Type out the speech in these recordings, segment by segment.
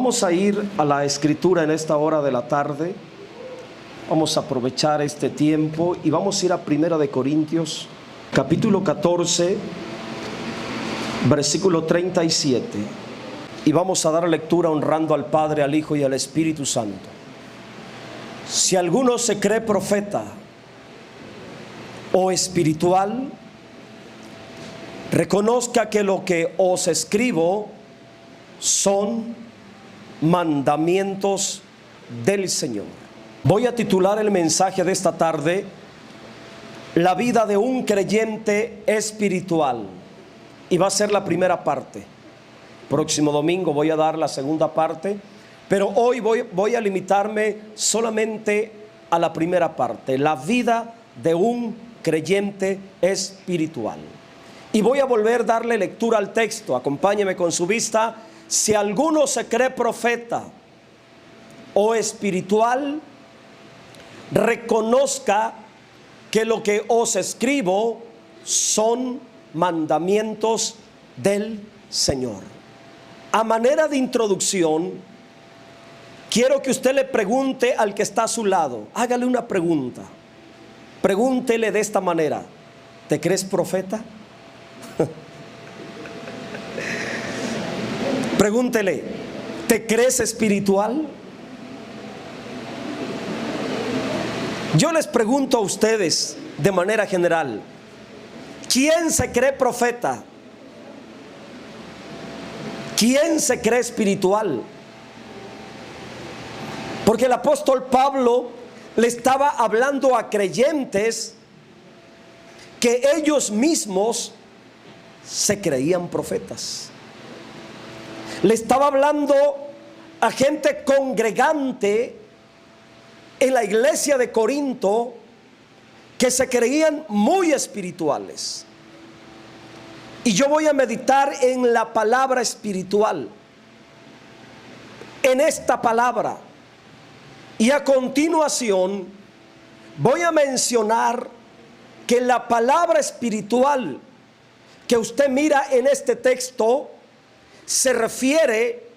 Vamos a ir a la escritura en esta hora de la tarde. Vamos a aprovechar este tiempo y vamos a ir a 1 Corintios, capítulo 14, versículo 37. Y vamos a dar lectura honrando al Padre, al Hijo y al Espíritu Santo. Si alguno se cree profeta o espiritual, reconozca que lo que os escribo son mandamientos del Señor. Voy a titular el mensaje de esta tarde: la vida de un creyente espiritual, y va a ser la primera parte. Próximo domingo voy a dar la segunda parte, pero hoy voy a limitarme solamente a la primera parte: la vida de un creyente espiritual. Y voy a volver a darle lectura al texto. Acompáñeme con su vista. Si alguno se cree profeta o espiritual, reconozca que lo que os escribo son mandamientos del Señor. A manera de introducción, quiero que usted le pregunte al que está a su lado. Hágale una pregunta. Pregúntele de esta manera: ¿te crees profeta? Pregúntele: ¿te crees espiritual? Yo les pregunto a ustedes de manera general: ¿quién se cree profeta? ¿Quién se cree espiritual? Porque el apóstol Pablo le estaba hablando a creyentes que ellos mismos se creían profetas. Le estaba hablando a gente congregante en la iglesia de Corinto que se creían muy espirituales. Y yo voy a meditar en la palabra espiritual, en esta palabra, y a continuación voy a mencionar que la palabra espiritual que usted mira en este texto se refiere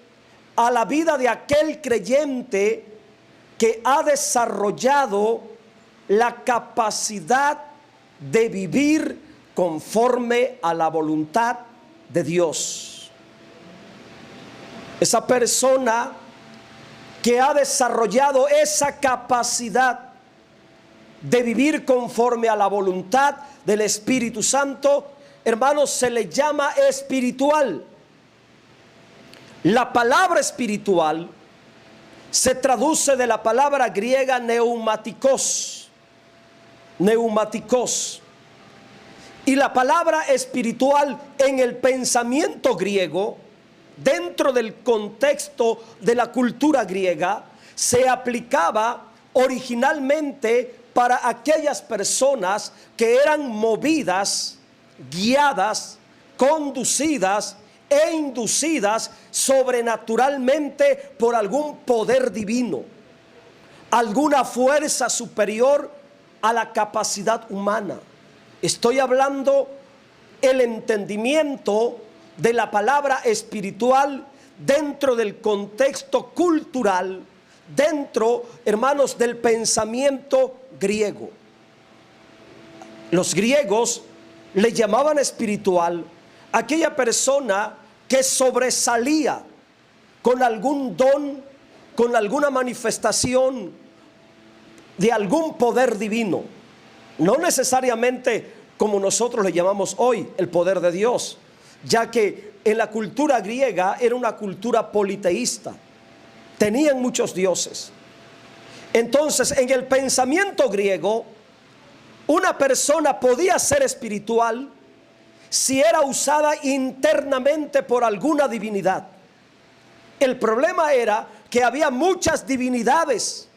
a la vida de aquel creyente que ha desarrollado la capacidad de vivir conforme a la voluntad de Dios. Esa persona que ha desarrollado esa capacidad de vivir conforme a la voluntad del Espíritu Santo, hermanos, se le llama espiritual. La palabra espiritual se traduce de la palabra griega neumáticos. Neumáticos. Y la palabra espiritual en el pensamiento griego, dentro del contexto de la cultura griega, se aplicaba originalmente para aquellas personas que eran movidas, guiadas, conducidas e inducidas sobrenaturalmente por algún poder divino, alguna fuerza superior a la capacidad humana. Estoy hablando el entendimiento de la palabra espiritual dentro del contexto cultural, dentro, hermanos, del pensamiento griego. Los griegos le llamaban espiritual aquella persona que sobresalía con algún don, con alguna manifestación de algún poder divino. No necesariamente como nosotros le llamamos hoy el poder de Dios, ya que en la cultura griega era una cultura politeísta. Tenían muchos dioses. Entonces, en el pensamiento griego, una persona podía ser espiritual si era usada internamente por alguna divinidad. El problema era que había muchas divinidades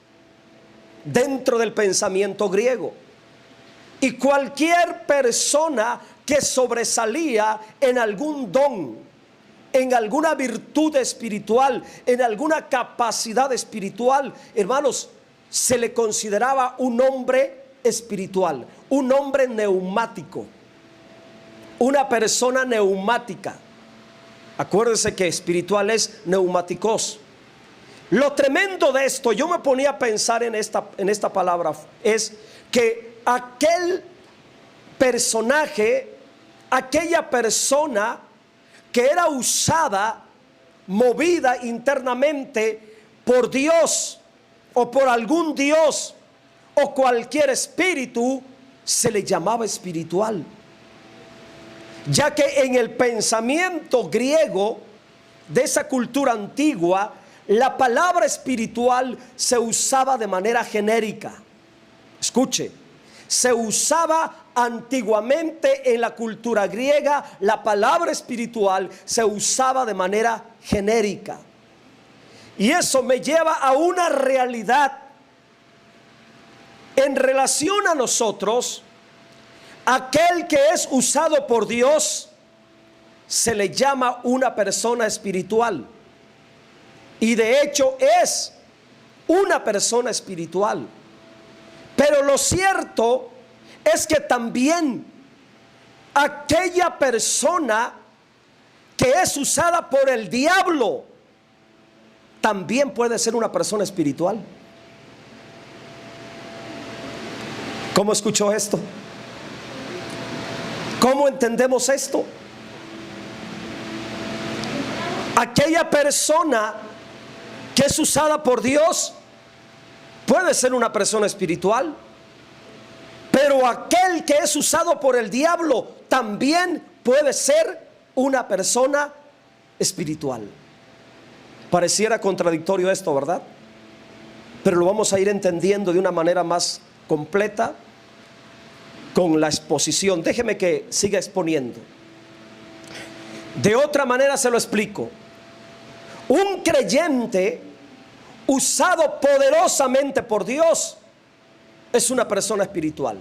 dentro del pensamiento griego, y cualquier persona que sobresalía en algún don, en alguna virtud espiritual, en alguna capacidad espiritual, hermanos, se le consideraba un hombre espiritual, un hombre neumático, una persona neumática. Acuérdese que espiritual es neumáticos. Lo tremendo de esto, yo me ponía a pensar en esta palabra, es que aquel personaje, aquella persona que era usada, movida internamente por Dios o por algún Dios o cualquier espíritu, se le llamaba espiritual, ya que en el pensamiento griego de esa cultura antigua, la palabra espiritual se usaba de manera genérica. Escuche, se usaba antiguamente en la cultura griega, la palabra espiritual se usaba de manera genérica. Y eso me lleva a una realidad en relación a nosotros. Aquel que es usado por Dios se le llama una persona espiritual. Y de hecho es una persona espiritual. Pero lo cierto es que también aquella persona que es usada por el diablo también puede ser una persona espiritual. ¿Cómo escuchó esto? ¿Cómo entendemos esto? Aquella persona que es usada por Dios puede ser una persona espiritual, pero aquel que es usado por el diablo también puede ser una persona espiritual. Pareciera contradictorio esto, ¿verdad? Pero lo vamos a ir entendiendo de una manera más completa con la exposición. Déjeme que siga exponiendo. De otra manera se lo explico. Un creyente usado poderosamente por Dios es una persona espiritual.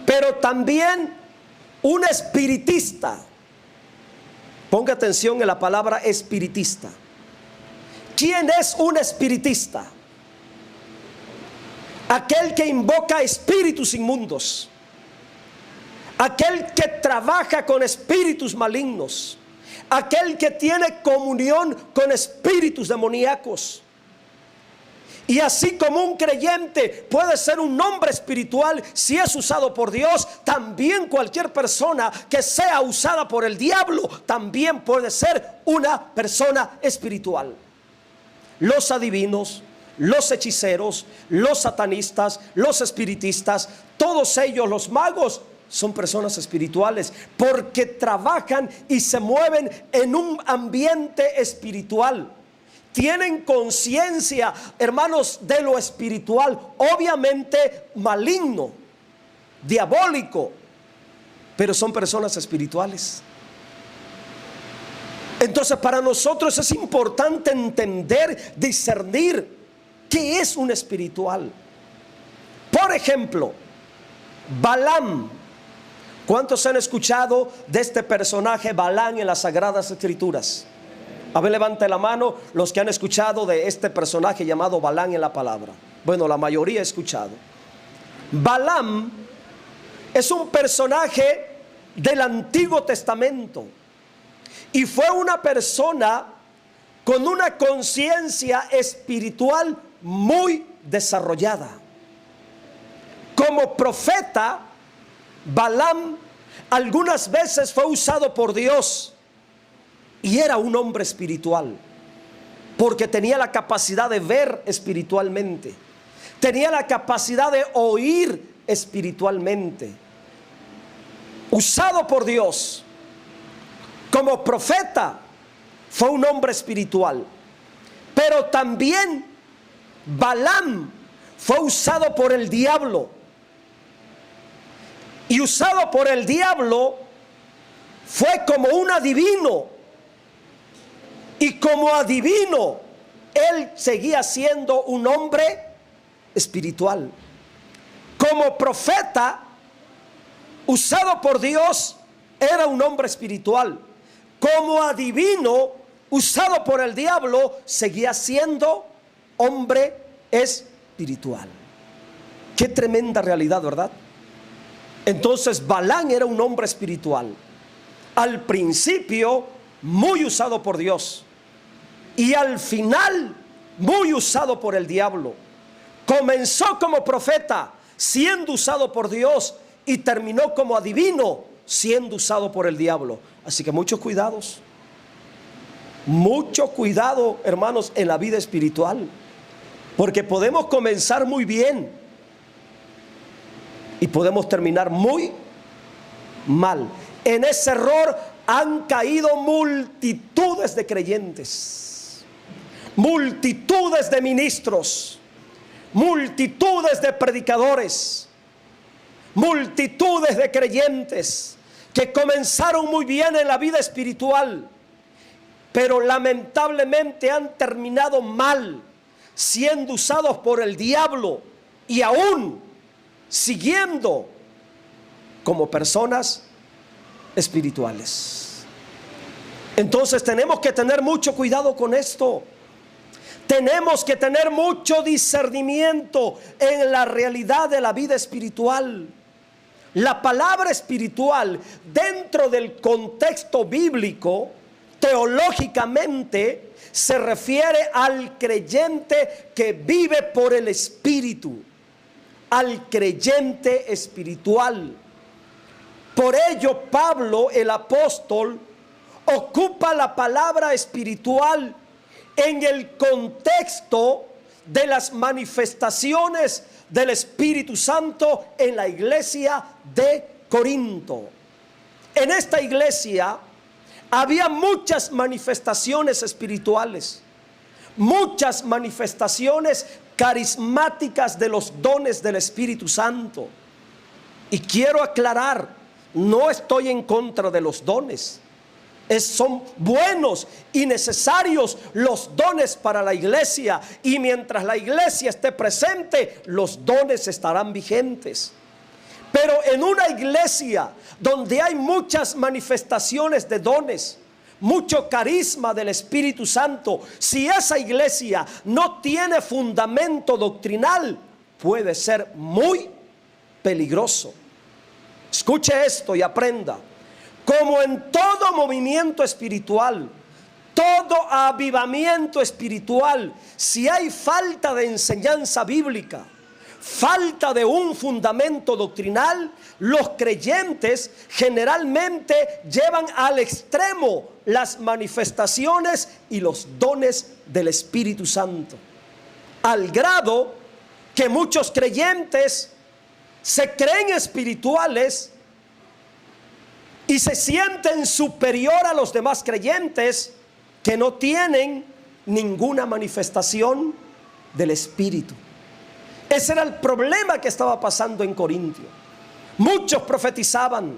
Pero también un espiritista. Ponga atención en la palabra espiritista. ¿Quién es un espiritista? Aquel que invoca espíritus inmundos, aquel que trabaja con espíritus malignos, aquel que tiene comunión con espíritus demoníacos. Y así como un creyente puede ser un hombre espiritual si es usado por Dios, también cualquier persona que sea usada por el diablo también puede ser una persona espiritual. Los adivinos, los hechiceros, los satanistas, los espiritistas, todos ellos, los magos, son personas espirituales porque trabajan y se mueven en un ambiente espiritual. Tienen conciencia, hermanos, de lo espiritual, obviamente maligno, diabólico, pero son personas espirituales. Entonces, para nosotros es importante entender, discernir qué es un espiritual. Por ejemplo, Balaam. ¿Cuántos han escuchado de este personaje Balaam en las Sagradas Escrituras? A ver, levante la mano los que han escuchado de este personaje llamado Balaam en la palabra. Bueno, la mayoría ha escuchado. Balaam es un personaje del Antiguo Testamento y fue una persona con una conciencia espiritual muy desarrollada. Como profeta, Balaam algunas veces fue usado por Dios y era un hombre espiritual porque tenía la capacidad de ver espiritualmente, tenía la capacidad de oír espiritualmente. Usado por Dios como profeta, fue un hombre espiritual. Pero también Balaam fue usado por el diablo. Y usado por el diablo fue como un adivino. Y como adivino, él seguía siendo un hombre espiritual. Como profeta, usado por Dios, era un hombre espiritual. Como adivino, usado por el diablo, seguía siendo hombre espiritual. Qué tremenda realidad, ¿verdad? Entonces Balaam era un hombre espiritual, al principio muy usado por Dios, y al final muy usado por el diablo. Comenzó como profeta, siendo usado por Dios, y terminó como adivino, siendo usado por el diablo. Así que muchos cuidados. Mucho cuidado, hermanos, en la vida espiritual. Porque podemos comenzar muy bien y podemos terminar muy mal. En ese error han caído multitudes de creyentes, multitudes de ministros, multitudes de predicadores, multitudes de creyentes que comenzaron muy bien en la vida espiritual, pero lamentablemente han terminado mal, siendo usados por el diablo y aún siguiendo como personas espirituales. Entonces tenemos que tener mucho cuidado con esto. Tenemos que tener mucho discernimiento en la realidad de la vida espiritual. La palabra espiritual, dentro del contexto bíblico, teológicamente, se refiere al creyente que vive por el Espíritu, al creyente espiritual. Por ello, Pablo, el apóstol, ocupa la palabra espiritual en el contexto de las manifestaciones del Espíritu Santo en la iglesia de Corinto. En esta iglesia había muchas manifestaciones espirituales, muchas manifestaciones carismáticas de los dones del Espíritu Santo. Y quiero aclarar, no estoy en contra de los dones. Son buenos y necesarios los dones para la iglesia, y mientras la iglesia esté presente, los dones estarán vigentes. Pero en una iglesia donde hay muchas manifestaciones de dones, mucho carisma del Espíritu Santo, si esa iglesia no tiene fundamento doctrinal, puede ser muy peligroso. Escuche esto y aprenda. Como en todo movimiento espiritual, todo avivamiento espiritual, si hay falta de enseñanza bíblica, falta de un fundamento doctrinal, los creyentes generalmente llevan al extremo las manifestaciones y los dones del Espíritu Santo, al grado que muchos creyentes se creen espirituales y se sienten superior a los demás creyentes que no tienen ninguna manifestación del Espíritu. Ese era el problema que estaba pasando en Corintio. Muchos profetizaban,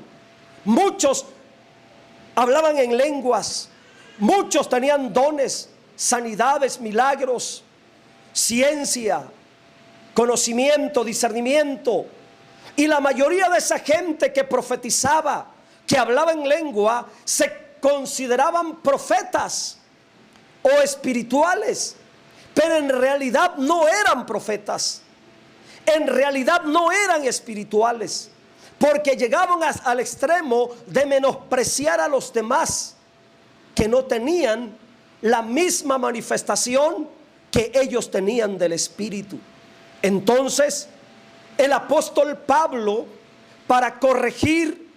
muchos hablaban en lenguas, muchos tenían dones, sanidades, milagros, ciencia, conocimiento, discernimiento. Y la mayoría de esa gente que profetizaba, que hablaba en lengua, se consideraban profetas o espirituales, pero en realidad no eran profetas, en realidad no eran espirituales, porque llegaban al extremo de menospreciar a los demás que no tenían la misma manifestación que ellos tenían del Espíritu. Entonces el apóstol Pablo, para corregir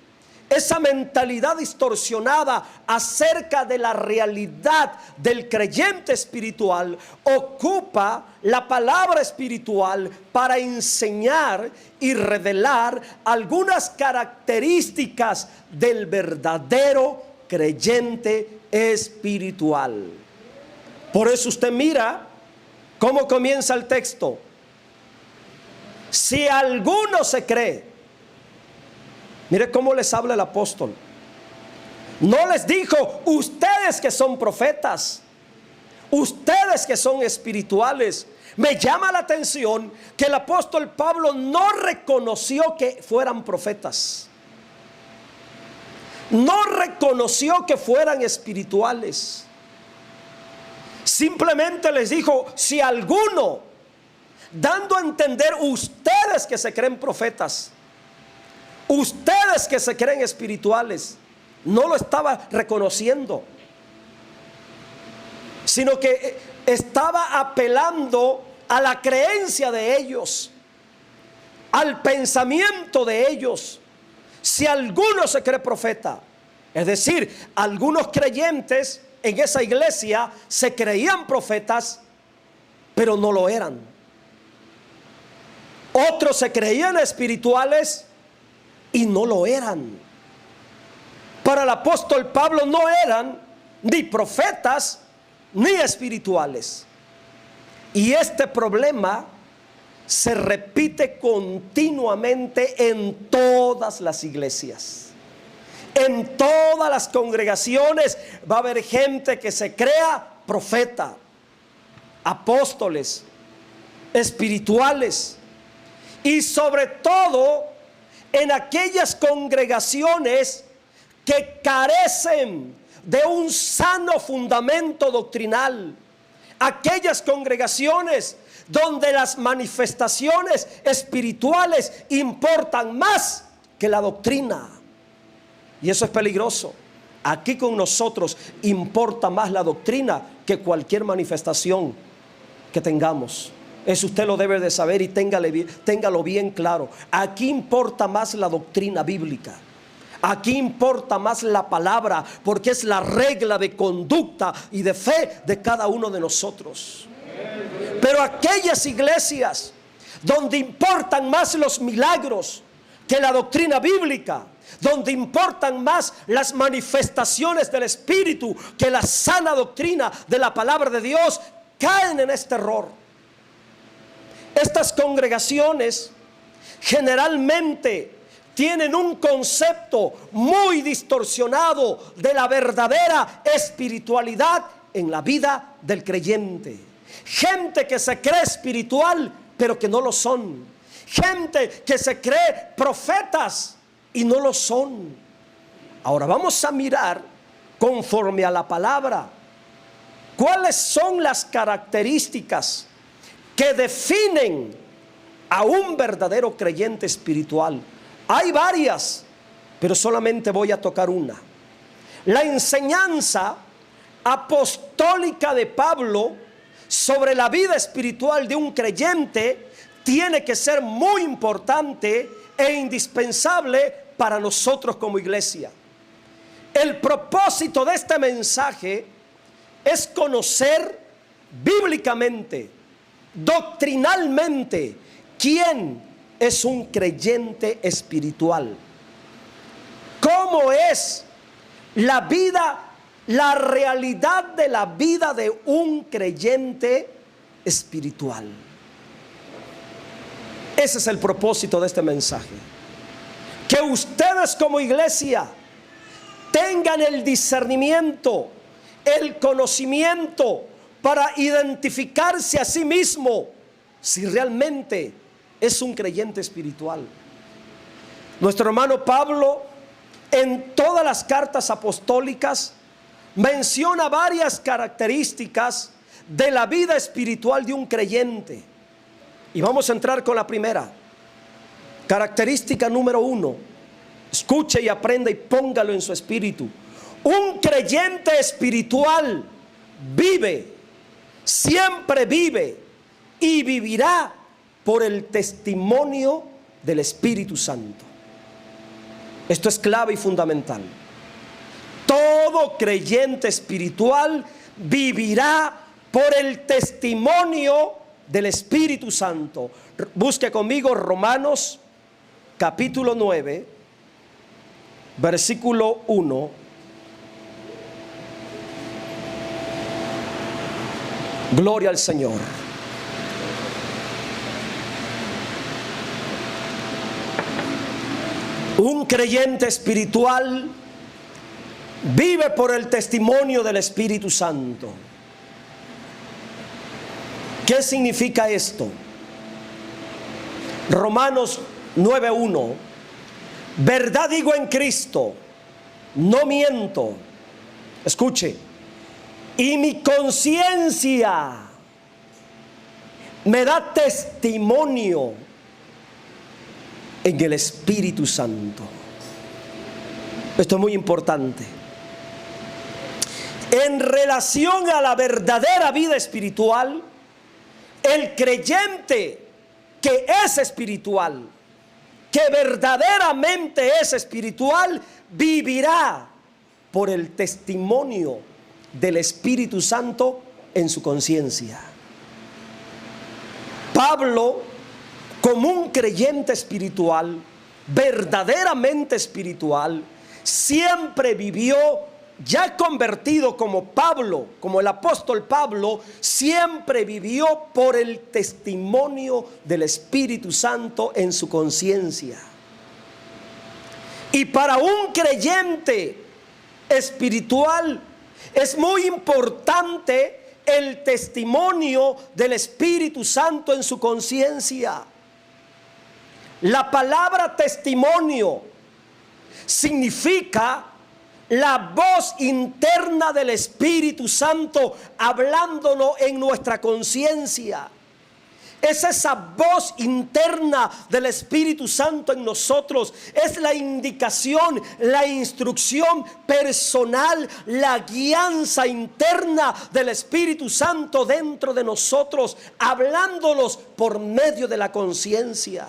esa mentalidad distorsionada acerca de la realidad del creyente espiritual, ocupa la palabra espiritual para enseñar y revelar algunas características del verdadero creyente espiritual. Por eso usted mira cómo comienza el texto. Si alguno se cree, mire cómo les habla el apóstol. No les dijo, ustedes que son profetas, ustedes que son espirituales. Me llama la atención que el apóstol Pablo no reconoció que fueran profetas, no reconoció que fueran espirituales. Simplemente les dijo, si alguno, dando a entender, ustedes que se creen profetas, ustedes que se creen espirituales. No lo estaba reconociendo. sino que estaba apelando a la creencia de ellos, al pensamiento de ellos. Si alguno se cree profeta, es decir, algunos creyentes en esa iglesia se creían profetas, pero no lo eran. Otros se creían espirituales y no lo eran. Para el apóstol Pablo no eran ni profetas ni espirituales. Y este problema se repite continuamente en todas las iglesias. En todas las congregaciones va a haber gente que se crea profeta, apóstoles, espirituales. Y sobre todo en aquellas congregaciones que carecen de un sano fundamento doctrinal. Aquellas congregaciones donde las manifestaciones espirituales importan más que la doctrina. Y eso es peligroso. Aquí con nosotros importa más la doctrina que cualquier manifestación que tengamos. Eso usted lo debe de saber y téngalo bien claro. Aquí importa más la doctrina bíblica. Aquí importa más la palabra, porque es la regla de conducta y de fe de cada uno de nosotros. Pero aquellas iglesias donde importan más los milagros que la doctrina bíblica, donde importan más las manifestaciones del Espíritu que la sana doctrina de la palabra de Dios, caen en este error. Estas congregaciones generalmente tienen un concepto muy distorsionado de la verdadera espiritualidad en la vida del creyente. Gente que se cree espiritual pero que no lo son. Gente que se cree profetas y no lo son. Ahora vamos a mirar conforme a la palabra cuáles son las características que definen a un verdadero creyente espiritual. Hay varias, pero solamente voy a tocar una. La enseñanza apostólica de Pablo sobre la vida espiritual de un creyente tiene que ser muy importante e indispensable para nosotros como iglesia. El propósito de este mensaje es conocer bíblicamente, doctrinalmente, quién es un creyente espiritual. ¿Cómo es la vida, la realidad de la vida de un creyente espiritual? Ese es el propósito de este mensaje. Que ustedes como iglesia tengan el discernimiento, el conocimiento para identificarse a sí mismo si realmente es un creyente espiritual. Nuestro hermano Pablo en todas las cartas apostólicas menciona varias características de la vida espiritual de un creyente. Y vamos a entrar con la primera. Característica número 1. Escuche y aprenda y póngalo en su espíritu. Un creyente espiritual vive, siempre vive y vivirá por el testimonio del Espíritu Santo. Esto es clave y fundamental. Todo creyente espiritual vivirá por el testimonio del Espíritu Santo. Busque conmigo Romanos capítulo 9, versículo 1. Gloria al Señor. Un creyente espiritual vive por el testimonio del Espíritu Santo. ¿Qué significa esto? Romanos 9:1. Verdad digo en Cristo, no miento. Escuche. Y mi conciencia me da testimonio en el Espíritu Santo. Esto es muy importante. En relación a la verdadera vida espiritual, el creyente que es espiritual, que verdaderamente es espiritual, vivirá por el testimonio del Espíritu Santo en su conciencia. Pablo, como un creyente espiritual, verdaderamente espiritual, siempre vivió, ya convertido como Pablo, como el apóstol Pablo, siempre vivió por el testimonio del Espíritu Santo en su conciencia. Y para un creyente espiritual es muy importante el testimonio del Espíritu Santo en su conciencia. La palabra testimonio significa la voz interna del Espíritu Santo hablándonos en nuestra conciencia. Es esa voz interna del Espíritu Santo en nosotros. Es la indicación, la instrucción personal, la guianza interna del Espíritu Santo dentro de nosotros, hablándonos por medio de la conciencia.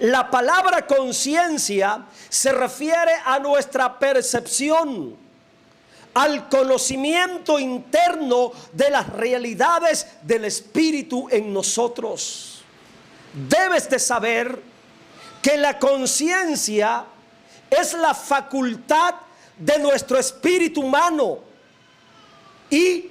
La palabra conciencia se refiere a nuestra percepción, al conocimiento interno de las realidades del Espíritu en nosotros. Debes de saber que la conciencia es la facultad de nuestro espíritu humano y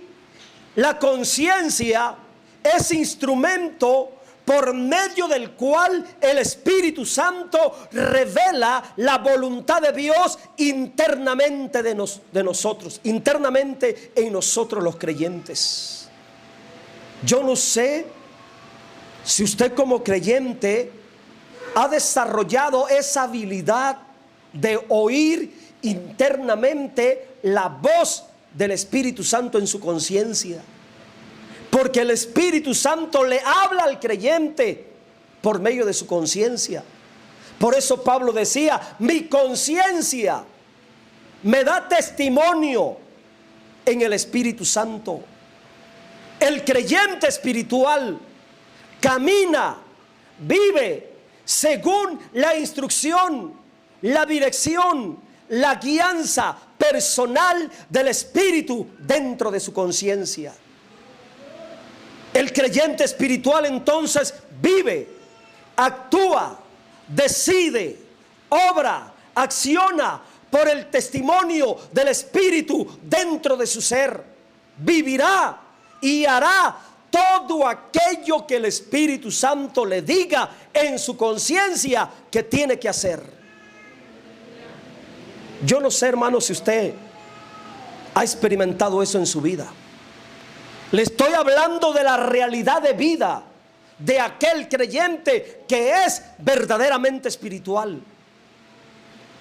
la conciencia es instrumento por medio del cual el Espíritu Santo revela la voluntad de Dios internamente de nosotros, internamente en nosotros los creyentes. Yo no sé si usted como creyente ha desarrollado esa habilidad de oír internamente la voz del Espíritu Santo en su conciencia. Porque el Espíritu Santo le habla al creyente por medio de su conciencia. Por eso Pablo decía: mi conciencia me da testimonio en el Espíritu Santo. El creyente espiritual camina, vive según la instrucción, la dirección, la guianza personal del Espíritu dentro de su conciencia. El creyente espiritual entonces vive, actúa, decide, obra, acciona por el testimonio del Espíritu dentro de su ser. Vivirá y hará todo aquello que el Espíritu Santo le diga en su conciencia que tiene que hacer. Yo no sé, hermano, si usted ha experimentado eso en su vida. Le estoy hablando de la realidad de vida de aquel creyente que es verdaderamente espiritual.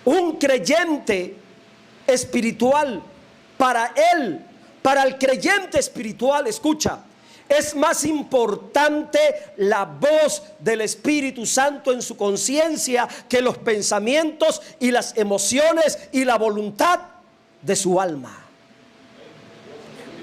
Un creyente espiritual, para él, para el creyente espiritual, escucha, es más importante la voz del Espíritu Santo en su conciencia que los pensamientos y las emociones y la voluntad de su alma.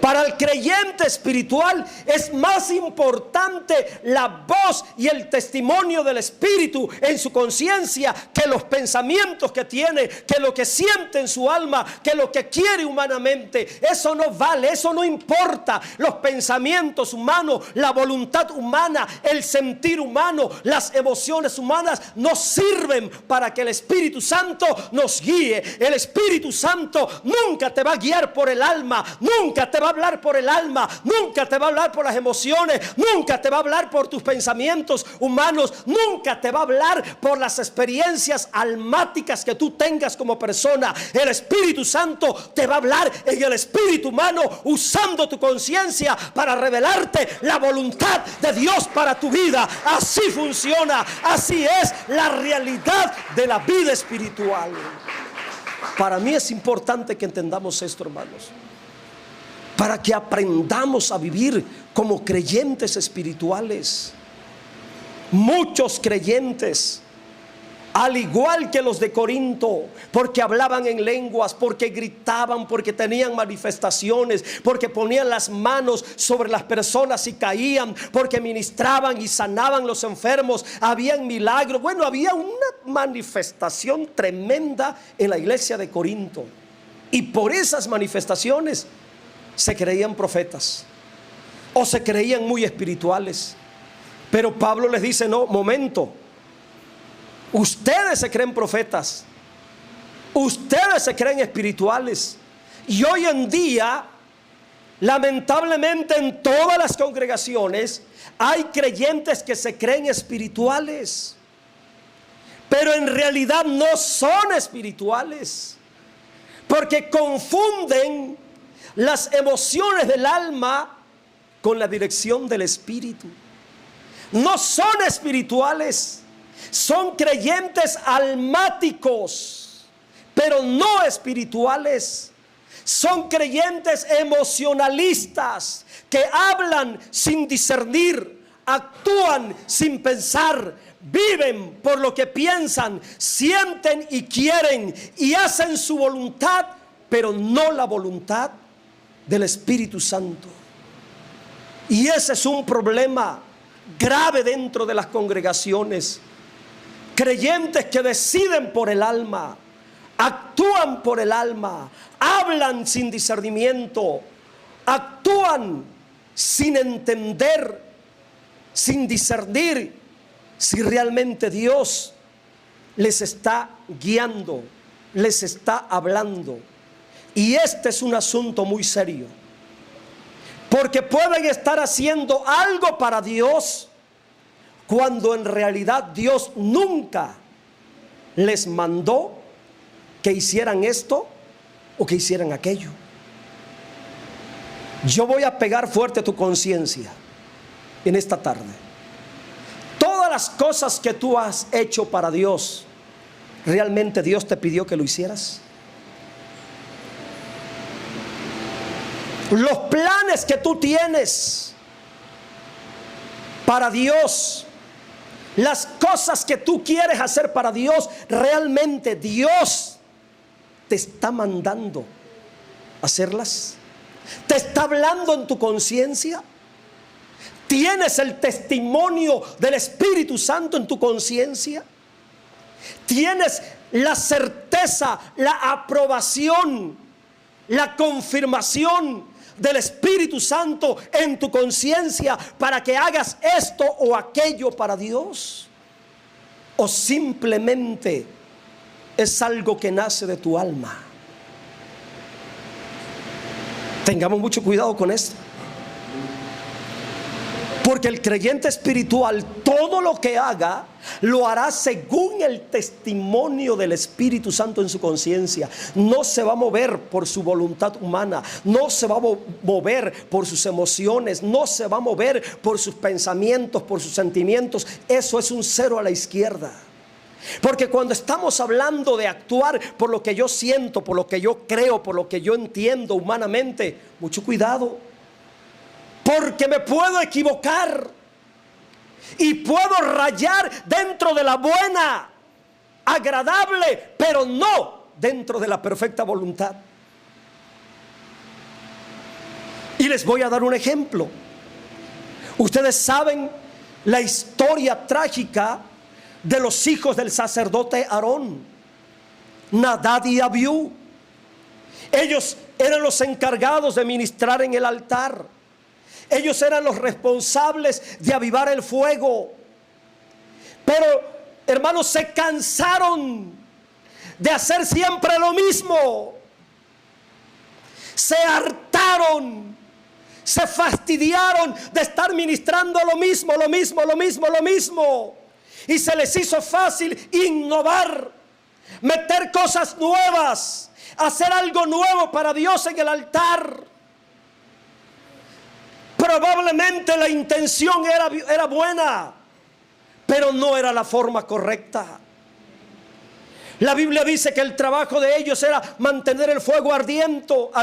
Para el creyente espiritual es más importante la voz y el testimonio del Espíritu en su conciencia que los pensamientos que tiene, que lo que siente en su alma, que lo que quiere humanamente. Eso no vale, eso no importa. Los pensamientos humanos, la voluntad humana, el sentir humano, las emociones humanas no sirven para que el Espíritu Santo nos guíe. El Espíritu Santo nunca te va a guiar por el alma, nunca te va a hablar por el alma, nunca te va a hablar por las emociones, nunca te va a hablar por tus pensamientos humanos, nunca te va a hablar por las experiencias almáticas que tú tengas como persona. El Espíritu Santo te va a hablar en el espíritu humano, usando tu conciencia para revelarte la voluntad de Dios para tu vida. Así funciona, así es la realidad de la vida espiritual. Para mí es importante que entendamos esto, hermanos, para que aprendamos a vivir como creyentes espirituales. Muchos creyentes al igual que los de Corinto, porque hablaban en lenguas, porque gritaban, porque tenían manifestaciones, porque ponían las manos sobre las personas y caían, porque ministraban y sanaban los enfermos, habían milagros. Bueno, había una manifestación tremenda en la iglesia de Corinto, y por esas manifestaciones se creían profetas o se creían muy espirituales. Pero Pablo les dice: no, momento, ustedes se creen profetas, ustedes se creen espirituales, y hoy en día, lamentablemente, en todas las congregaciones hay creyentes que se creen espirituales, pero en realidad no son espirituales, porque confunden las emociones del alma con la dirección del espíritu. No son espirituales, son creyentes almáticos, pero no espirituales. Son creyentes emocionalistas que hablan sin discernir, actúan sin pensar, viven por lo que piensan, sienten y quieren, y hacen su voluntad, pero no la voluntad del Espíritu Santo. Y ese es un problema grave dentro de las congregaciones. Creyentes que deciden por el alma, actúan por el alma, hablan sin discernimiento, actúan sin entender, sin discernir si realmente Dios les está guiando, les está hablando. Y este es un asunto muy serio, porque pueden estar haciendo algo para Dios cuando en realidad Dios nunca les mandó que hicieran esto o que hicieran aquello. Yo voy a pegar fuerte a tu conciencia en esta tarde. Todas las cosas que tú has hecho para Dios, ¿realmente Dios te pidió que lo hicieras? Los planes que tú tienes para Dios, las cosas que tú quieres hacer para Dios, ¿realmente Dios te está mandando hacerlas? ¿Te está hablando en tu conciencia? ¿Tienes el testimonio del Espíritu Santo en tu conciencia? ¿Tienes la certeza, la aprobación, la confirmación del Espíritu Santo en tu conciencia para que hagas esto o aquello para Dios? ¿O simplemente es algo que nace de tu alma? Tengamos mucho cuidado con esto, porque el creyente espiritual, todo lo que haga, lo hará según el testimonio del Espíritu Santo en su conciencia. No se va a mover por su voluntad humana, no se va a mover por sus emociones, no se va a mover por sus pensamientos, por sus sentimientos. Eso es un cero a la izquierda. Porque cuando estamos hablando de actuar por lo que yo siento, por lo que yo creo, por lo que yo entiendo humanamente, mucho cuidado, porque me puedo equivocar y puedo rayar dentro de la buena, agradable, pero no dentro de la perfecta voluntad. Y les voy a dar un ejemplo. Ustedes saben la historia trágica de los hijos del sacerdote Aarón, Nadab y Abiú. Ellos eran los encargados de ministrar en el altar. Ellos eran los responsables de avivar el fuego. Pero, hermanos, se cansaron de hacer siempre lo mismo. Se hartaron, se fastidiaron de estar ministrando lo mismo. Y se les hizo fácil innovar, meter cosas nuevas, hacer algo nuevo para Dios en el altar. Probablemente la intención era buena, pero no era la forma correcta. La Biblia dice que el trabajo de ellos era mantener el fuego ardiendo,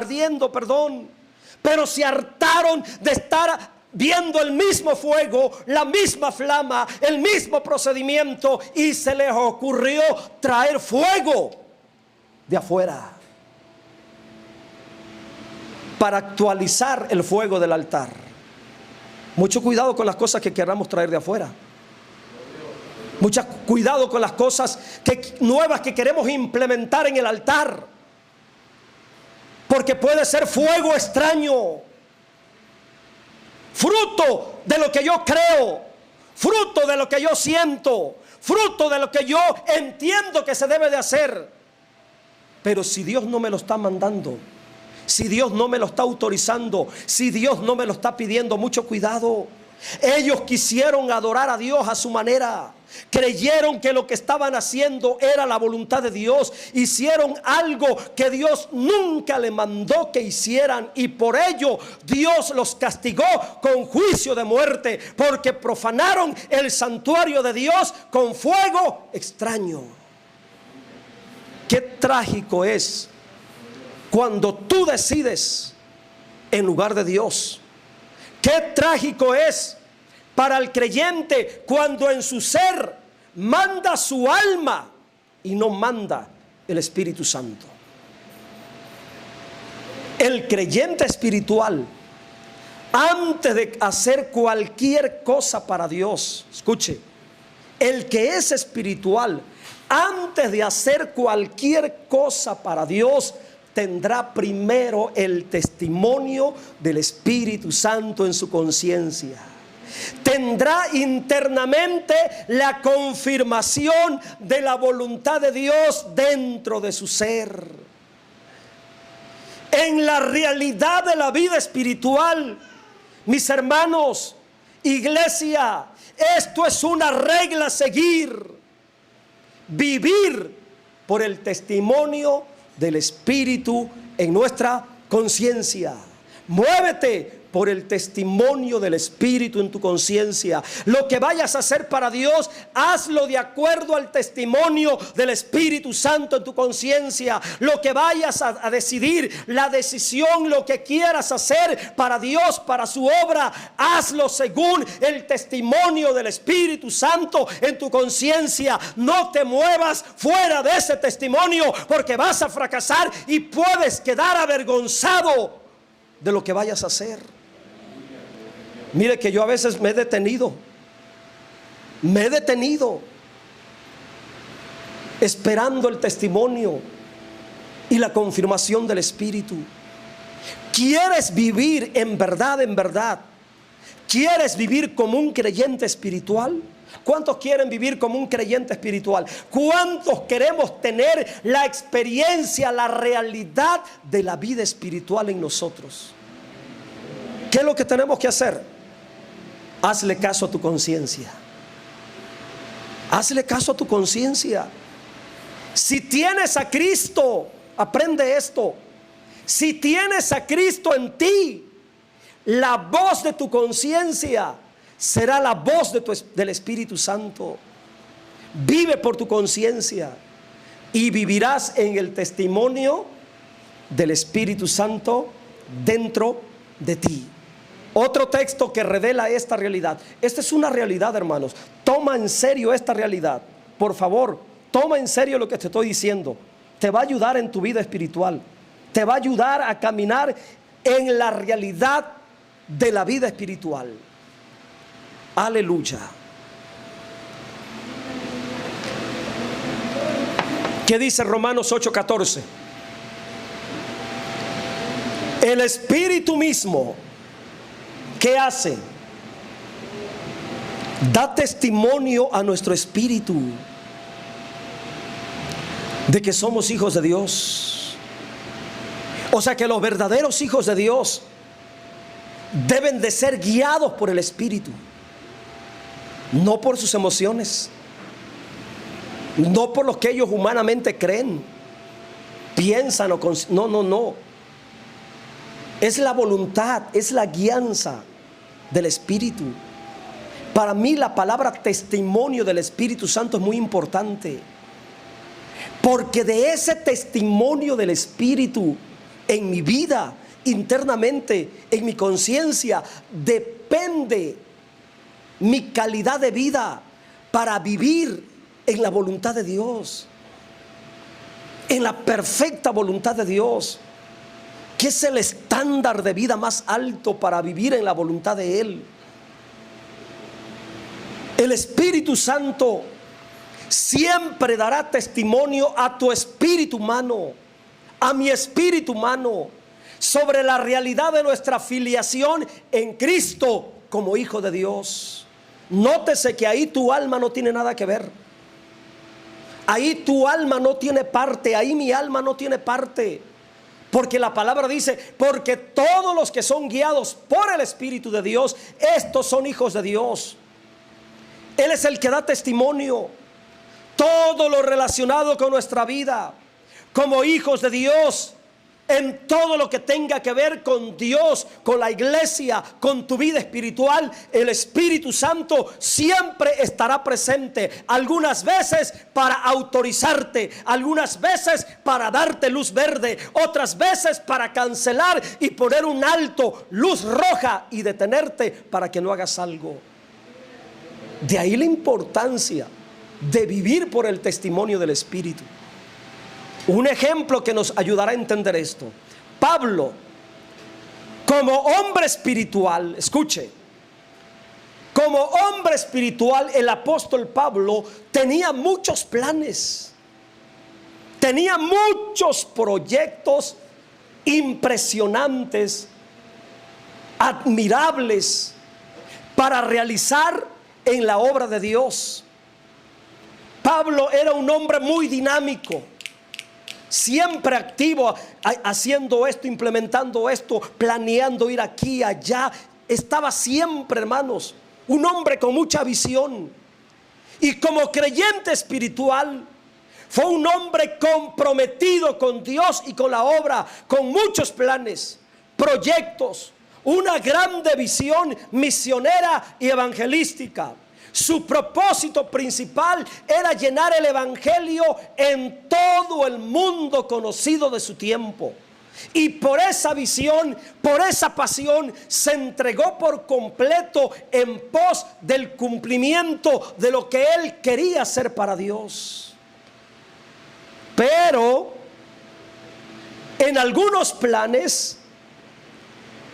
pero se hartaron de estar viendo el mismo fuego, la misma flama, el mismo procedimiento, y se les ocurrió traer fuego de afuera para actualizar el fuego del altar. Mucho cuidado con las cosas que queramos traer de afuera. Mucho cuidado con las cosas nuevas que queremos implementar en el altar, porque puede ser fuego extraño, fruto de lo que yo creo, fruto de lo que yo siento, fruto de lo que yo entiendo que se debe de hacer. Pero si Dios no me lo está mandando, si Dios no me lo está autorizando, si Dios no me lo está pidiendo, mucho cuidado. Ellos quisieron adorar a Dios a su manera. Creyeron que lo que estaban haciendo era la voluntad de Dios. Hicieron algo que Dios nunca le mandó que hicieran, y por ello Dios los castigó con juicio de muerte, porque profanaron el santuario de Dios con fuego extraño. Qué trágico es cuando tú decides en lugar de Dios. Qué trágico es para el creyente cuando en su ser manda su alma y no manda el Espíritu Santo. El creyente espiritual, antes de hacer cualquier cosa para Dios, escuche, el que es espiritual, antes de hacer cualquier cosa para Dios, tendrá primero el testimonio del Espíritu Santo en su conciencia. Tendrá internamente la confirmación de la voluntad de Dios dentro de su ser. En la realidad de la vida espiritual, mis hermanos, iglesia, esto es una regla a seguir: vivir por el testimonio del Espíritu en nuestra conciencia. Muévete por el testimonio del Espíritu en tu conciencia. Lo que vayas a hacer para Dios, hazlo de acuerdo al testimonio del Espíritu Santo en tu conciencia. Lo que vayas a decidir, la decisión, lo que quieras hacer para Dios, para su obra, hazlo según el testimonio del Espíritu Santo en tu conciencia. No te muevas fuera de ese testimonio, porque vas a fracasar y puedes quedar avergonzado de lo que vayas a hacer. Mire que yo a veces me he detenido esperando el testimonio y la confirmación del Espíritu. ¿Quieres vivir en verdad, en verdad? ¿Quieres vivir como un creyente espiritual? ¿Cuántos quieren vivir como un creyente espiritual? ¿Cuántos queremos tener la experiencia, la realidad de la vida espiritual en nosotros? ¿Qué es lo que tenemos que hacer? Hazle caso a tu conciencia. Hazle caso a tu conciencia. Si tienes a Cristo, aprende esto: si tienes a Cristo en ti, la voz de tu conciencia será la voz del Espíritu Santo. Vive por tu conciencia y vivirás en el testimonio del Espíritu Santo dentro de ti. Otro texto que revela esta realidad. Esta es una realidad, hermanos. Toma en serio esta realidad. Por favor, toma en serio lo que te estoy diciendo. Te va a ayudar en tu vida espiritual. Te va a ayudar a caminar en la realidad de la vida espiritual. Aleluya. ¿Qué dice Romanos 8:14? El Espíritu mismo, ¿qué hace? Da testimonio a nuestro espíritu de que somos hijos de Dios. O sea que los verdaderos hijos de Dios deben de ser guiados por el Espíritu, no por sus emociones, no por lo que ellos humanamente creen, piensan o no. Es la voluntad, es la guianza del Espíritu. Para mí la palabra testimonio del Espíritu Santo es muy importante, porque de ese testimonio del Espíritu en mi vida, internamente, en mi conciencia, depende mi calidad de vida para vivir en la voluntad de Dios, en la perfecta voluntad de Dios, que es el estándar de vida más alto para vivir en la voluntad de Él. El Espíritu Santo siempre dará testimonio a tu espíritu humano, a mi espíritu humano, sobre la realidad de nuestra filiación en Cristo como hijo de Dios. Nótese que ahí tu alma no tiene nada que ver. Ahí tu alma no tiene parte, ahí mi alma no tiene parte. Porque la palabra dice, porque todos los que son guiados por el Espíritu de Dios, estos son hijos de Dios. Él es el que da testimonio. Todo lo relacionado con nuestra vida como hijos de Dios, en todo lo que tenga que ver con Dios, con la iglesia, con tu vida espiritual, el Espíritu Santo siempre estará presente. Algunas veces para autorizarte, algunas veces para darte luz verde, otras veces para cancelar y poner un alto, luz roja, y detenerte para que no hagas algo. De ahí la importancia de vivir por el testimonio del Espíritu. Un ejemplo que nos ayudará a entender esto: Pablo, como hombre espiritual, escuche, como hombre espiritual, el apóstol Pablo tenía muchos planes, tenía muchos proyectos impresionantes, admirables, para realizar en la obra de Dios. Pablo era un hombre muy dinámico, siempre activo, haciendo esto, implementando esto, planeando ir aquí, allá. Estaba siempre, hermanos, un hombre con mucha visión. Y como creyente espiritual, fue un hombre comprometido con Dios y con la obra, con muchos planes, proyectos, una grande visión misionera y evangelística. Su propósito principal era llenar el evangelio en todo el mundo conocido de su tiempo. Y por esa visión, por esa pasión, se entregó por completo en pos del cumplimiento de lo que él quería hacer para Dios. Pero en algunos planes,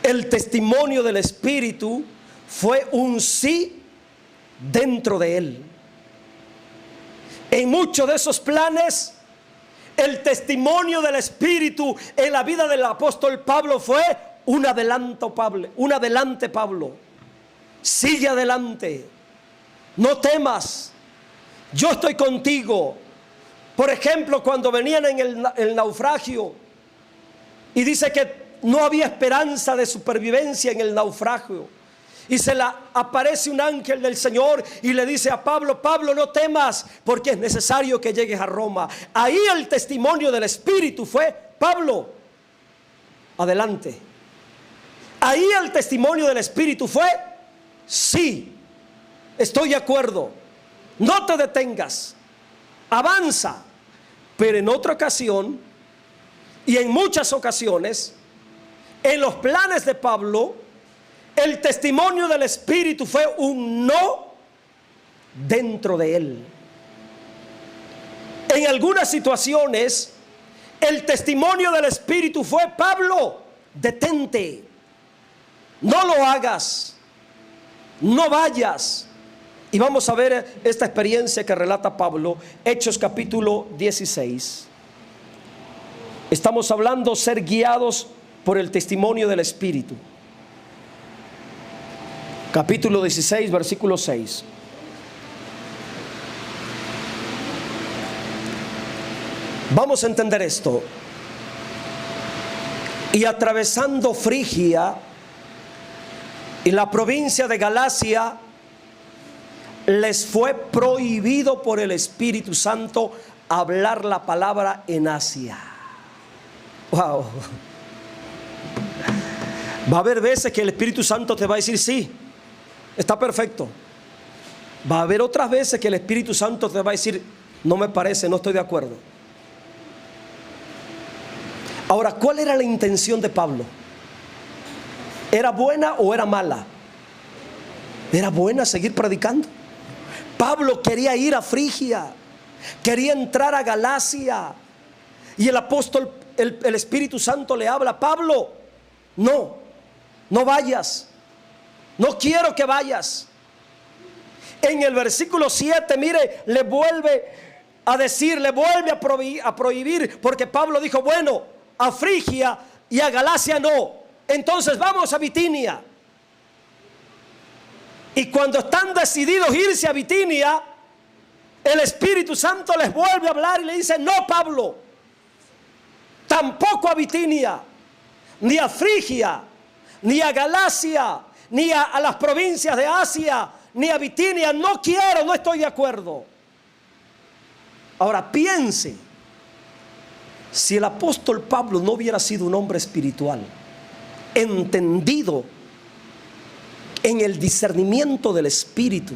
el testimonio del Espíritu fue un sí dentro de él. En muchos de esos planes, el testimonio del Espíritu en la vida del apóstol Pablo fue un adelante Pablo, sigue adelante, no temas, yo estoy contigo. Por ejemplo, cuando venían en el naufragio, y dice que no había esperanza de supervivencia en el naufragio, y se le aparece un ángel del Señor y le dice a Pablo: Pablo, no temas, porque es necesario que llegues a Roma. Ahí el testimonio del Espíritu fue: Pablo, adelante. Ahí el testimonio del Espíritu fue: sí, estoy de acuerdo, no te detengas, avanza. Pero en otra ocasión, y en muchas ocasiones, en los planes de Pablo, el testimonio del Espíritu fue un no dentro de él. En algunas situaciones, el testimonio del Espíritu fue: Pablo, detente, no lo hagas, no vayas. Y vamos a ver esta experiencia que relata Pablo, Hechos capítulo 16. Estamos hablando ser guiados por el testimonio del Espíritu. Capítulo 16, versículo 6. Vamos a entender esto. Y atravesando Frigia y la provincia de Galacia, les fue prohibido por el Espíritu Santo hablar la palabra en Asia. Wow. Va a haber veces que el Espíritu Santo te va a decir: sí, está perfecto. Va a haber otras veces que el Espíritu Santo te va a decir: no me parece, no estoy de acuerdo. Ahora, ¿cuál era la intención de Pablo? ¿Era buena o era mala? Era buena seguir predicando. Pablo quería ir a Frigia, quería entrar a Galacia, y el apóstol, el Espíritu Santo le habla: Pablo, no vayas, no quiero que vayas. En el versículo 7, mire, le vuelve a decir, le vuelve a prohibir, porque Pablo dijo: bueno, a Frigia y a Galacia no, entonces vamos a Bitinia. Y cuando están decididos irse a Bitinia, el Espíritu Santo les vuelve a hablar y le dice: no, Pablo, tampoco a Bitinia, ni a Frigia, ni a Galacia, ni a las provincias de Asia, ni a Bitinia. No quiero, no estoy de acuerdo. Ahora piense, si el apóstol Pablo no hubiera sido un hombre espiritual, entendido en el discernimiento del Espíritu,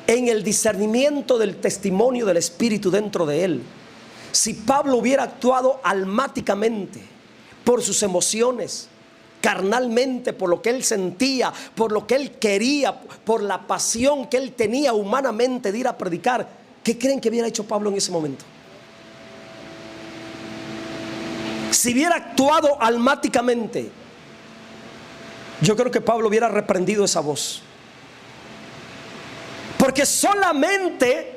en el discernimiento del testimonio del Espíritu dentro de él, si Pablo hubiera actuado almáticamente por sus emociones, carnalmente, por lo que él sentía, por lo que él quería, por la pasión que él tenía humanamente de ir a predicar, ¿qué creen que hubiera hecho Pablo en ese momento? Si hubiera actuado almáticamente, yo creo que Pablo hubiera reprendido esa voz. Porque solamente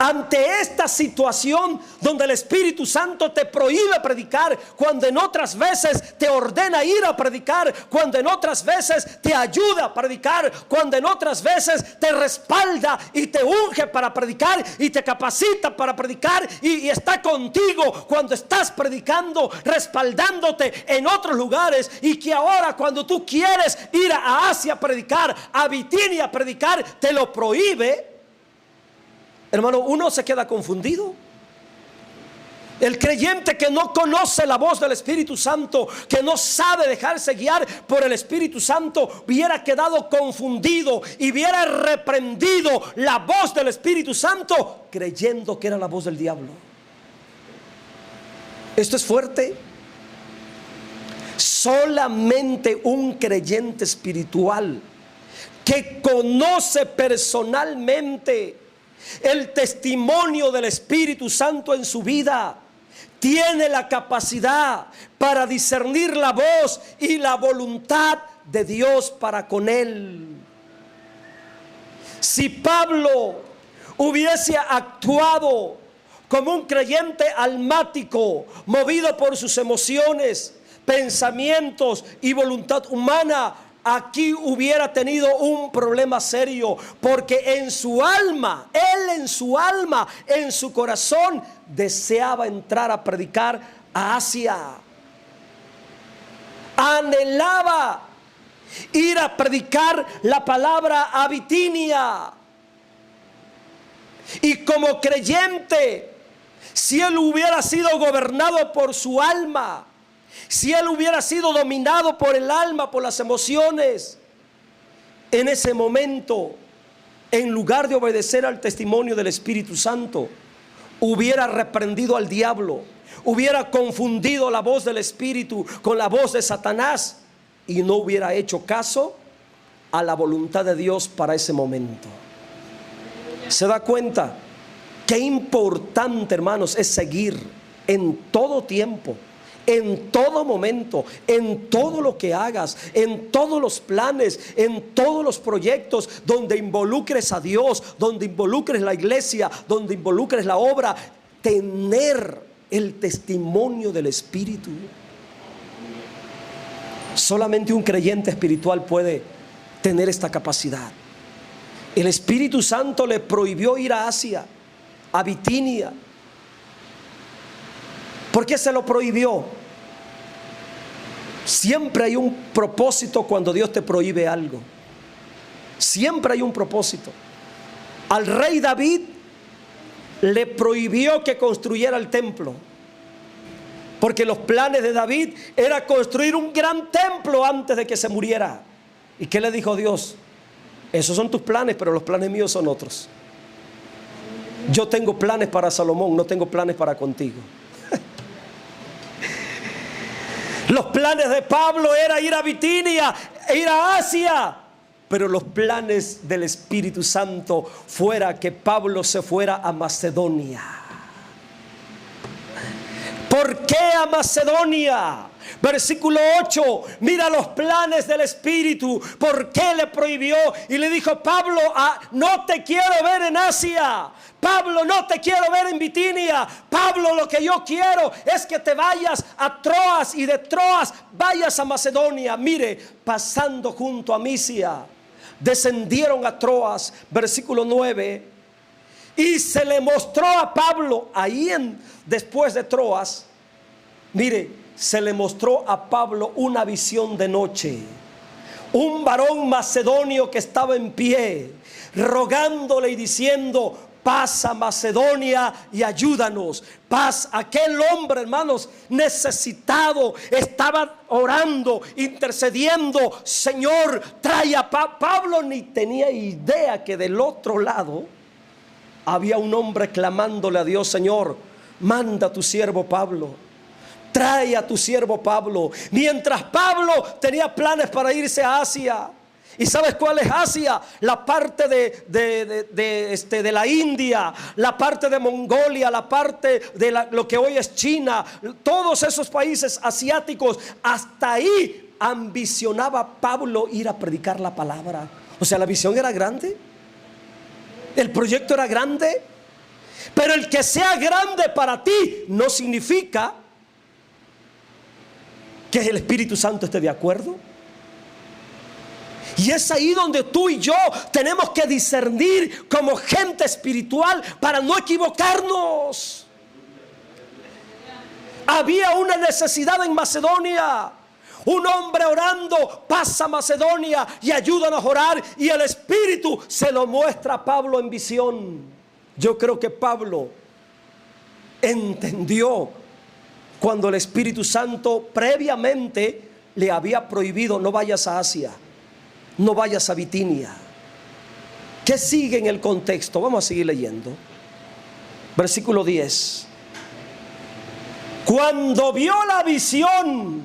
ante esta situación donde el Espíritu Santo te prohíbe predicar, cuando en otras veces te ordena ir a predicar, cuando en otras veces te ayuda a predicar, cuando en otras veces te respalda y te unge para predicar y te capacita para predicar y está contigo cuando estás predicando, respaldándote en otros lugares, y que ahora cuando tú quieres ir a Asia a predicar, a Bitinia a predicar, te lo prohíbe. Hermano, uno se queda confundido. El creyente que no conoce la voz del Espíritu Santo, que no sabe dejarse guiar por el Espíritu Santo, hubiera quedado confundido y hubiera reprendido la voz del Espíritu Santo creyendo que era la voz del diablo. Esto es fuerte. Solamente un creyente espiritual que conoce personalmente el testimonio del Espíritu Santo en su vida tiene la capacidad para discernir la voz y la voluntad de Dios para con él. Si Pablo hubiese actuado como un creyente almático, movido por sus emociones, pensamientos y voluntad humana, aquí hubiera tenido un problema serio, porque en su alma, él en su alma, en su corazón, deseaba entrar a predicar a Asia. Anhelaba ir a predicar la palabra a Bitinia. Y como creyente, si él hubiera sido gobernado por su alma, si él hubiera sido dominado por el alma, por las emociones, en ese momento, en lugar de obedecer al testimonio del Espíritu Santo, hubiera reprendido al diablo, hubiera confundido la voz del Espíritu con la voz de Satanás y no hubiera hecho caso a la voluntad de Dios para ese momento. ¿Se da cuenta? Qué importante, hermanos, es seguir en todo tiempo, en todo momento, en todo lo que hagas, en todos los planes, en todos los proyectos donde involucres a Dios, donde involucres la iglesia, donde involucres la obra, tener el testimonio del Espíritu. Solamente un creyente espiritual puede tener esta capacidad. El Espíritu Santo le prohibió ir a Asia, a Bitinia. ¿Por qué se lo prohibió? Siempre hay un propósito cuando Dios te prohíbe algo. Siempre hay un propósito. Al rey David le prohibió que construyera el templo, porque los planes de David era construir un gran templo antes de que se muriera. ¿Y qué le dijo Dios? Esos son tus planes, pero los planes míos son otros. Yo tengo planes para Salomón, no tengo planes para contigo. Los planes de Pablo era ir a Bitinia, ir a Asia, pero los planes del Espíritu Santo fuera que Pablo se fuera a Macedonia. ¿Por qué a Macedonia? Versículo 8, mira los planes del Espíritu. ¿Por qué le prohibió? Y le dijo: Pablo, no te quiero ver en Asia. Pablo, no te quiero ver en Bitinia. Pablo, lo que yo quiero es que te vayas a Troas y de Troas vayas a Macedonia. Mire, pasando junto a Misia, descendieron a Troas. Versículo 9, y se le mostró a Pablo ahí después de Troas. Mire, se le mostró a Pablo una visión de noche. Un varón macedonio que estaba en pie, rogándole y diciendo: paz a Macedonia y ayúdanos. Paz. Aquel hombre, hermanos, necesitado, estaba orando, intercediendo: Señor, trae a Pablo ni tenía idea que del otro lado había un hombre clamándole a Dios: Señor, manda a tu siervo Pablo. Trae a tu siervo Pablo. Mientras Pablo tenía planes para irse a Asia. ¿Y sabes cuál es Asia? La parte de la India, la parte de Mongolia, la parte de lo que hoy es China. Todos esos países asiáticos. Hasta ahí ambicionaba Pablo ir a predicar la palabra. O sea, la visión era grande, el proyecto era grande. Pero el que sea grande para ti no significa que el Espíritu Santo esté de acuerdo. Y es ahí donde tú y yo tenemos que discernir como gente espiritual para no equivocarnos. Había una necesidad en Macedonia. Un hombre orando: pasa a Macedonia y ayúdanos a orar. Y el Espíritu se lo muestra a Pablo en visión. Yo creo que Pablo entendió cuando el Espíritu Santo previamente le había prohibido: no vayas a Asia, no vayas a Bitinia. ¿Qué sigue en el contexto? Vamos a seguir leyendo. Versículo 10. Cuando vio la visión,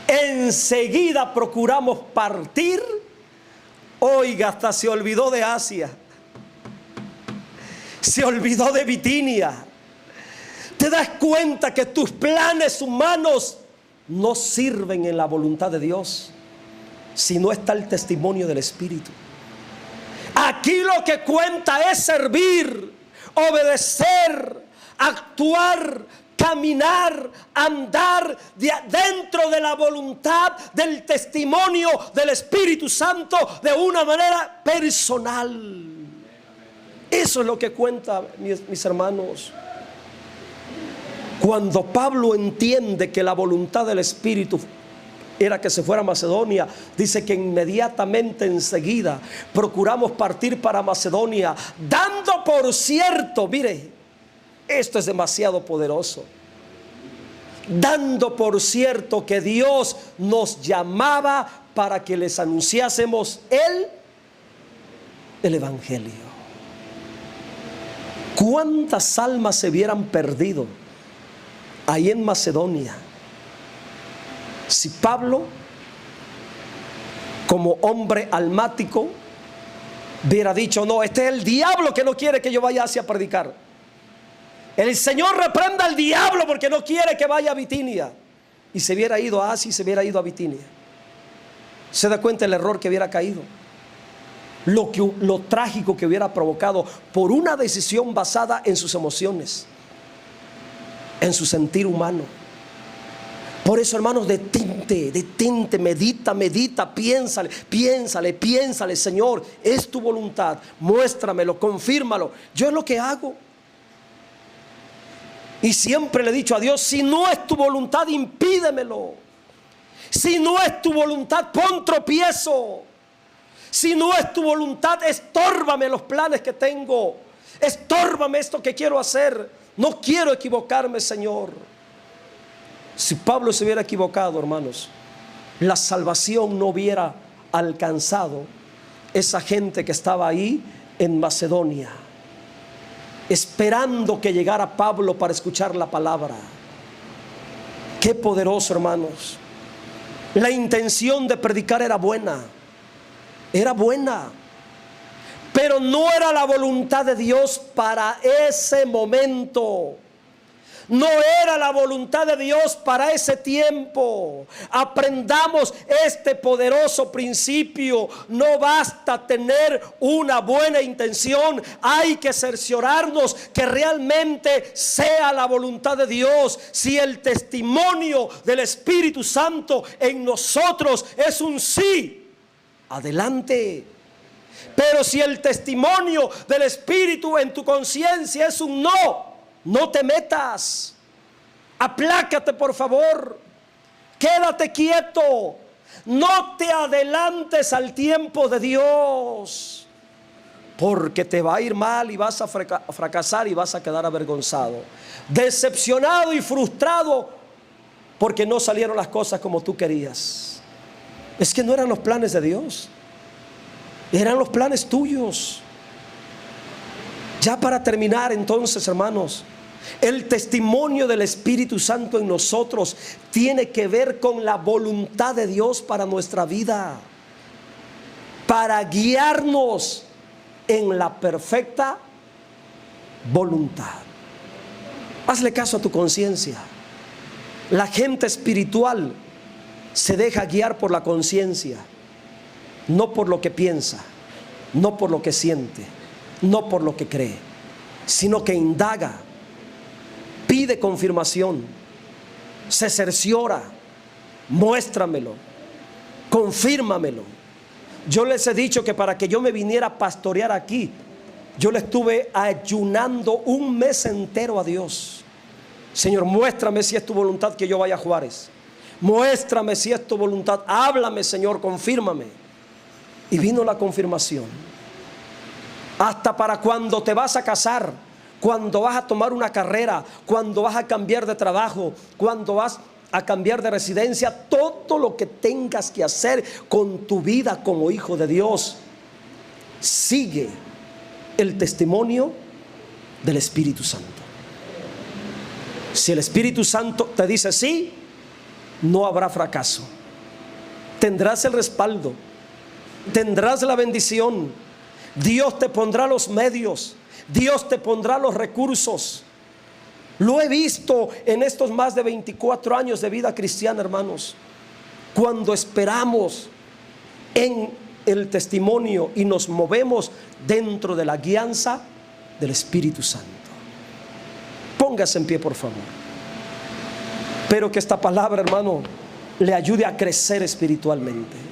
enseguida procuramos partir. Oiga, hasta se olvidó de Asia, se olvidó de Bitinia. ¿Te das cuenta que tus planes humanos no sirven en la voluntad de Dios si no está el testimonio del Espíritu? Aquí lo que cuenta es servir, obedecer, actuar, caminar, andar dentro de la voluntad del testimonio del Espíritu Santo de una manera personal. Eso es lo que cuenta, mis hermanos. Cuando Pablo entiende que la voluntad del Espíritu era que se fuera a Macedonia, dice que inmediatamente, enseguida, procuramos partir para Macedonia, dando por cierto, mire, esto es demasiado poderoso, dando por cierto que Dios nos llamaba para que les anunciásemos el Evangelio. ¿Cuántas almas se hubieran perdido ahí en Macedonia si Pablo, como hombre almático, hubiera dicho: no, este es el diablo que no quiere que yo vaya a Asia a predicar? El Señor reprenda al diablo porque no quiere que vaya a Bitinia. Y se hubiera ido a Asia y se hubiera ido a Bitinia. ¿Se da cuenta el error que hubiera caído? Lo trágico que hubiera provocado por una decisión basada en sus emociones, en su sentir humano. Por eso, hermanos, detente, medita, piénsale: Señor, es tu voluntad, muéstramelo, confírmalo. Yo es lo que hago. Y siempre le he dicho a Dios: si no es tu voluntad, impídemelo. Si no es tu voluntad, pon tropiezo. Si no es tu voluntad, estórbame los planes que tengo. Estórbame esto que quiero hacer. No quiero equivocarme, Señor. Si Pablo se hubiera equivocado, hermanos, la salvación no hubiera alcanzado esa gente que estaba ahí en Macedonia, esperando que llegara Pablo para escuchar la palabra. Qué poderoso, hermanos. La intención de predicar era buena. era buena, pero no era la voluntad de Dios para ese momento. No era la voluntad de Dios para ese tiempo. Aprendamos este poderoso principio. No basta tener una buena intención. Hay que cerciorarnos que realmente sea la voluntad de Dios. Si el testimonio del Espíritu Santo en nosotros es un sí, adelante. Pero si el testimonio del Espíritu en tu conciencia es un no, no te metas. Aplácate, por favor. Quédate quieto. No te adelantes al tiempo de Dios, porque te va a ir mal y vas a fracasar y vas a quedar avergonzado, decepcionado y frustrado porque no salieron las cosas como tú querías. Es que no eran los planes de Dios, eran los planes tuyos. Ya para terminar, entonces, hermanos, el testimonio del Espíritu Santo en nosotros tiene que ver con la voluntad de Dios para nuestra vida, para guiarnos en la perfecta voluntad. Hazle caso a tu conciencia. La gente espiritual se deja guiar por la conciencia, no por lo que piensa, no por lo que siente, no por lo que cree, sino que indaga, pide confirmación, se cerciora, muéstramelo, confírmamelo. Yo les he dicho que para que yo me viniera a pastorear aquí, yo le estuve ayunando un mes entero a Dios. Señor, muéstrame si es tu voluntad que yo vaya a Juárez. Muéstrame si es tu voluntad. Háblame, Señor, confírmame. Y vino la confirmación. Hasta para cuando te vas a casar, cuando vas a tomar una carrera, cuando vas a cambiar de trabajo, cuando vas a cambiar de residencia, todo lo que tengas que hacer con tu vida como hijo de Dios, sigue el testimonio del Espíritu Santo. Si el Espíritu Santo te dice sí, no habrá fracaso. Tendrás el respaldo, tendrás la bendición. Dios te pondrá los medios, Dios te pondrá los recursos. Lo he visto en estos más de 24 años de vida cristiana, hermanos. Cuando esperamos en el testimonio y nos movemos dentro de la guianza del Espíritu Santo. Póngase en pie, por favor. Espero que esta palabra, hermano, le ayude a crecer espiritualmente.